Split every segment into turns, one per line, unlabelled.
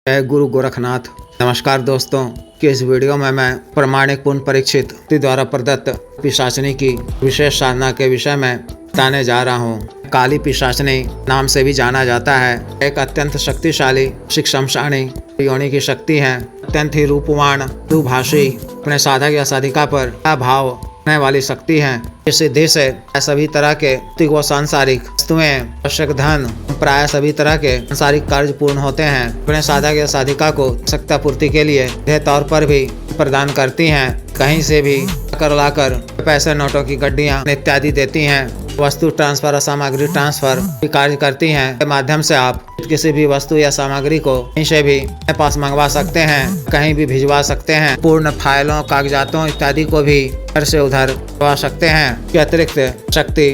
जय गुरु गोरखनाथ। नमस्कार दोस्तों, कि इस वीडियो में मैं प्रमाणिक पूर्ण परीक्षित द्वारा प्रदत्त पिशाचिनी की विशेष साधना के विषय में बताने जा रहा हूँ। काली पिशाचिनी नाम से भी जाना जाता है। एक अत्यंत शक्तिशाली शिक्षमशाणी योनि की शक्ति है। अत्यंत ही रूपवान दुभाषी, अपने साधक या साधिका पर भाव करने वाली शक्ति है। इस सिद्धि से सभी तरह के भौतिक व सांसारिक वस्तुएं, आवश्यक धन, प्राय सभी तरह के सांसारिक कार्य पूर्ण होते हैं। अपने साधक या साधिका को आवश्यकता पूर्ति के लिए यह तौर पर भी प्रदान करती हैं। कहीं से भी कर लाकर पैसे, नोटों की गड्डियां इत्यादि देती हैं। वस्तु ट्रांसफर, सामग्री ट्रांसफर भी कार्य करती हैं। के माध्यम से आप किसी भी वस्तु या सामग्री को कहीं से भी अपने पास मंगवा सकते हैं, कहीं भी भिजवा सकते हैं। पूर्ण फाइलों, कागजातों इत्यादि को भी इधर से उधर करवा सकते हैं। के अतिरिक्त शक्ति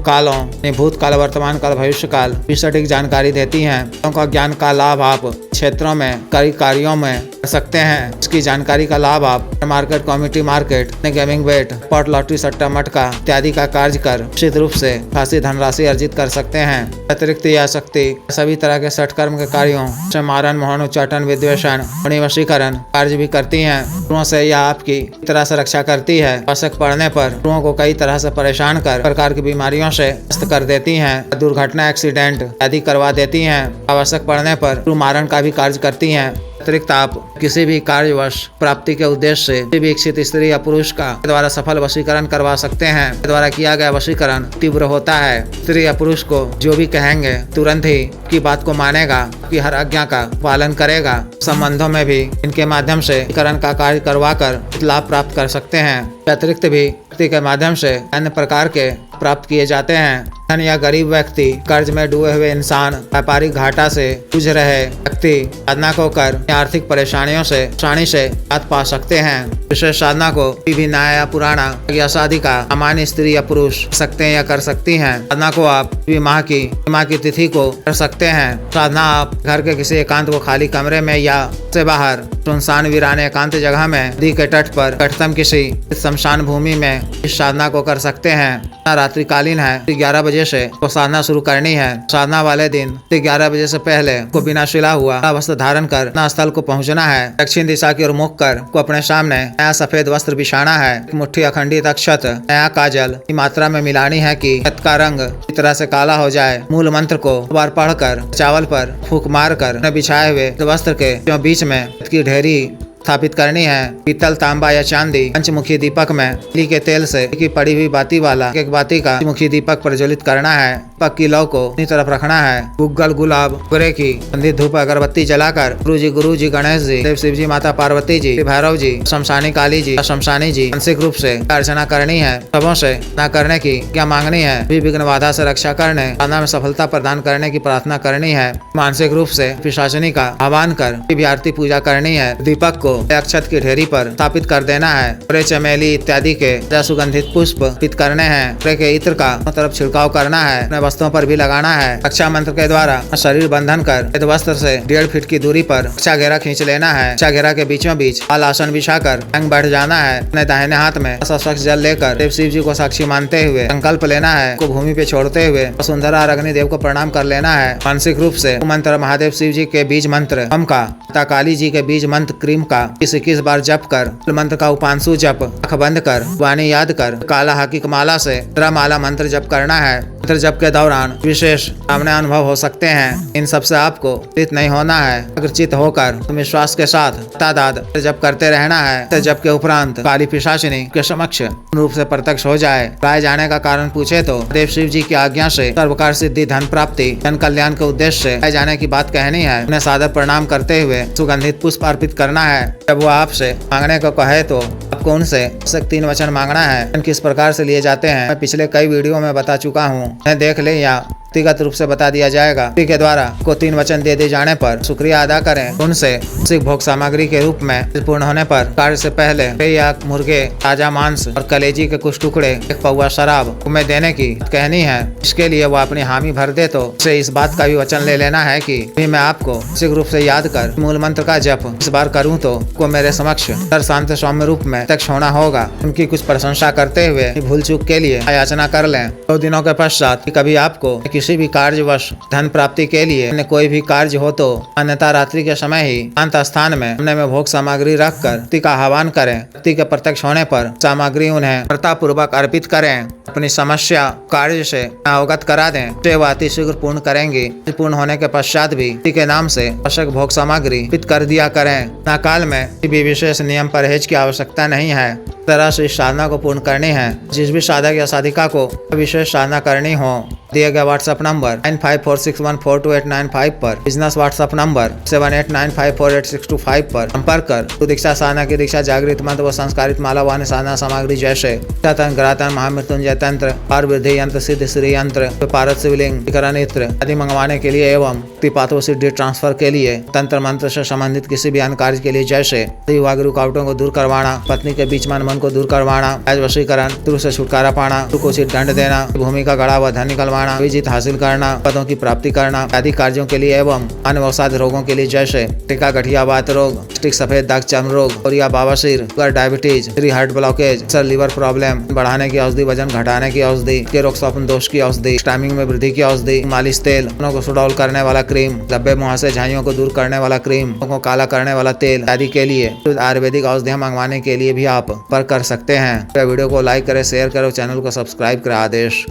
कालों, भूतकाल, वर्तमान काल, भविष्य काल भी सटीक जानकारी देती हैं। उनका ज्ञान का लाभ आप क्षेत्रों में कई कार्यों में कर सकते हैं। इसकी जानकारी का लाभ आप मार्केट, कम्युनिटी मार्केट, गेमिंग बेट, पॉट, लॉटरी, सट्टा, मटका इत्यादि का कार्य कर निश्चित रूप से खासी धनराशि अर्जित कर सकते हैं। अतिरिक्त यह शक्ति सभी तरह के षटकर्म के कार्यों जैसे मारण, मोहन, उच्चाटन, विद्वेषण, वशीकरण कार्य भी करती हैं। गुरुओं से यह आपकी तरह से रक्षा करती है। आवश्यक पड़ने पर गुरुओं को कई तरह से परेशान कर प्रकार की बीमारियों से ग्रस्त कर देती हैं। दुर्घटना, एक्सीडेंट आदि करवा देती हैं। आवश्यक पड़ने पर मारण का भी कार्य करती हैं। अतिरिक्त आप किसी भी कार्यवश प्राप्ति के उद्देश्य से किसी भी इच्छित स्त्री या पुरुष का द्वारा सफल वशीकरण करवा सकते हैं। द्वारा किया गया वशीकरण तीव्र होता है। स्त्री या पुरुष को जो भी कहेंगे तुरंत ही की बात को मानेगा, कि हर आज्ञा का पालन करेगा। संबंधों में भी इनके माध्यम से वशीकरण का कार्य करवा कर लाभ प्राप्त कर सकते हैं। अतिरिक्त भी व्यक्ति के माध्यम से अन्य प्रकार के प्राप्त किए जाते हैं। धन या गरीब व्यक्ति, कर्ज में डूबे हुए इंसान, व्यापारिक घाटा से जूझ रहे व्यक्ति साधना को कर आर्थिक परेशानियों से आसानी से राहत पा सकते हैं। विशेष साधना को भी नया या पुराना या साधिका, सामान्य स्त्री या पुरुष कर सकते हैं या कर सकती हैं। साधना को आप माह की तिथि को कर सकते हैं। साधना आप घर के किसी एकांत व खाली कमरे में या से बाहर सुनसान वीरान एकांत जगह में, नदी के तट पर, कटतम किसी शमशान भूमि में इस साधना को कर सकते हैं। रात्रिकालीन है। 11 बजे से को साधना शुरू करनी है। साधना वाले दिन 11 बजे से पहले को बिना सिला हुआ वस्त्र धारण कर स्थल को पहुंचना है। दक्षिण दिशा की ओर मुख कर को अपने सामने नया सफेद वस्त्र बिछाना है। एक मुट्ठी अखंडित अक्षत, नया काजल की मात्रा में मिलानी है कि का रंग इस तरह से काला हो जाए। मूल मंत्र को बार पढ़कर चावल पर फूंक मार कर बिछाए हुए वस्त्र के बीच में की ढेरी स्थापित करनी है। पीतल, तांबा या चांदी पंचमुखी दीपक में तिल के तेल से की पड़ी हुई बाती वाला एक बाती का मुखी दीपक प्रज्वलित करना है। दीपक की लौ को अपनी तरफ रखना है। गुग्गल, गुलाब, गुरे की संधित धूप अगरबत्ती जलाकर गुरु जी, गणेश जी, देव शिव जी, माता पार्वती जी, भैरव जी, शमशानी काली जी, शमशानी जी मानसिक रूप से अर्चना करनी है। सबों से न करने की क्या मांगनी है। विघ्न बाधा से रक्षा करने, साधना में सफलता प्रदान करने की प्रार्थना करनी है। मानसिक रूप से पिशाचिनी का आह्वान कर आरती पूजा करनी है। दीपक को अक्षत की ढेरी पर स्थापित कर देना है। पूरे चमेली इत्यादि के सुगंधित पुष्प अर्पित करने हैं। पूरे के इत्र का तरफ छिड़काव करना है। अपने वस्त्रों पर भी लगाना है। रक्षा मंत्र के द्वारा शरीर बंधन कर वस्त्र से 1.5 फीट की दूरी पर रक्षा घेरा खींच लेना है। रक्षा घेरा के बीचों बीच लाल आसन बिछाकर अंग बैठ जाना है। अपने दाहिने हाथ में स्वच्छ जल लेकर देव शिव जी को साक्षी मानते हुए संकल्प लेना है। को भूमि पे छोड़ते हुए वसुंधरा और अग्निदेव को प्रणाम कर लेना है। मानसिक रूप से मंत्र महादेव शिव जी के बीज मंत्र हम का, काली जी के बीज मंत्र क्रीम का 21 बार जप कर मंत्र का उपांशु जप, आँख बंद कर वाणी याद कर काला हाकिक माला से माला मंत्र जप करना है। मंत्र जप के दौरान विशेष सामने अनुभव हो सकते हैं। इन सब से आपको चित नहीं होना है। अग्रचित होकर विश्वास के साथ तादाद जप करते रहना है। जप के उपरांत काली पिशाचिनी के समक्ष रूप से प्रत्यक्ष हो जाए। राय जाने का कारण पूछे तो देव शिव जी की आज्ञा से सर्वकार सिद्धि, धन प्राप्ति, जन कल्याण के उद्देश्य से राय जाने की बात कहनी है। उन्हें सादर प्रणाम करते हुए सुगंधित पुष्प अर्पित करना है। जब वो आपसे मांगने को कहे तो आपको उनसे 3 वचन मांगना है। किस प्रकार से लिए जाते हैं मैं पिछले कई वीडियो में बता चुका हूँ। उन्हें देख ले या व्यक्तिगत रूप से बता दिया जाएगा। के द्वारा को 3 वचन दे दिए जाने पर शुक्रिया अदा करें। उनसे भोग सामग्री के रूप में पूर्ण होने पर कार्य से पहले या मुर्गे, ताजा मांस और कलेजी के कुछ टुकड़े, 1 पौवा शराब उन्हें देने की कहनी है। इसके लिए वो अपनी हामी भर दे तो उसे इस बात का भी वचन ले लेना है कि भी मैं आपको शीघ्र रूप से याद कर मूल मंत्र का जप इस बार करूँ तो को मेरे समक्ष शांत सौम्य रूप में प्रत्यक्ष होना होगा। उनकी कुछ प्रशंसा करते हुए भूल चूक के लिए याचना कर लें। 2 दिनों के पश्चात कभी आपको किसी भी कार्यवश धन प्राप्ति के लिए अन्य कोई भी कार्य हो तो अन्यथा रात्रि के समय ही शांत स्थान में सामने में भोग सामग्री रखकर शक्ति का आह्वान करें। शक्ति के प्रत्यक्ष होने पर सामग्री उन्हें पूर्वक अर्पित करें। अपनी समस्या कार्य से अवगत करा दें, तो वह अति शीघ्र पूर्ण करेंगी। पूर्ण होने के पश्चात भी शक्ति के नाम से आवश्यक भोग सामग्री अर्पित कर दिया करें। न काल में किसी भी विशेष नियम परहेज की आवश्यकता नहीं है। तरह से इस साधना को पूर्ण करनी है। जिस भी साधक या साधिका को विशेष साधना करनी हो, दिए गए व्हाट्सएप नंबर 9546142895 पर, बिजनेस व्हाट्सएप नंबर 7895486225 पर संपर्क कर दीक्षा साधना की दीक्षा, जागृत मंत्र व संस्कारित माला वाहन साधना सामग्री जैसे तंत्र, ग्रातन, महामृत्युंजय तंत्र, पार वृद्धि यंत्र, सिद्ध श्री यंत्र, पारद शिवलिंग, करण यंत्र आदि मंगवाने के लिए एवं पात्व सिद्धि ट्रांसफर के लिए, तंत्र मंत्र से संबंधित किसी भी अन्य कार्य के लिए जैसे विवाह रुकावटों को दूर करवाना, पत्नी के बीच मन को दूर करवाना, वशीकरण, शत्रु से छुटकारा पाना, को उचित दंड देना, भूमि का गड़ा हुआ धन निकलवाना, विजित हासिल करना, पदों की प्राप्ति करना आदि कार्यों के लिए एवं अन्य अवसाद रोगों के लिए जैसे टीका, गठिया, वात रोग, स्टिक, सफेद दाग, चर्म रोग, और या बवासीर, शुगर, डायबिटीज, हार्ट ब्लॉकेज, सर, लीवर प्रॉब्लम, बढ़ाने की औषधि, वजन घटाने की औषधि, के रोग स्वप्न दोष की औषधि, टाइमिंग में वृद्धि की औषधि, मालिश तेल, को सुडौल करने वाला क्रीम, धब्बे मुहासे झाइयों को दूर करने वाला क्रीम, को काला करने वाला तेल आदि के लिए आयुर्वेदिक औषधियां मंगवाने के लिए भी आप पर कर सकते हैं। वीडियो को लाइक करें, शेयर करें, चैनल को सब्सक्राइब करें। आदेश।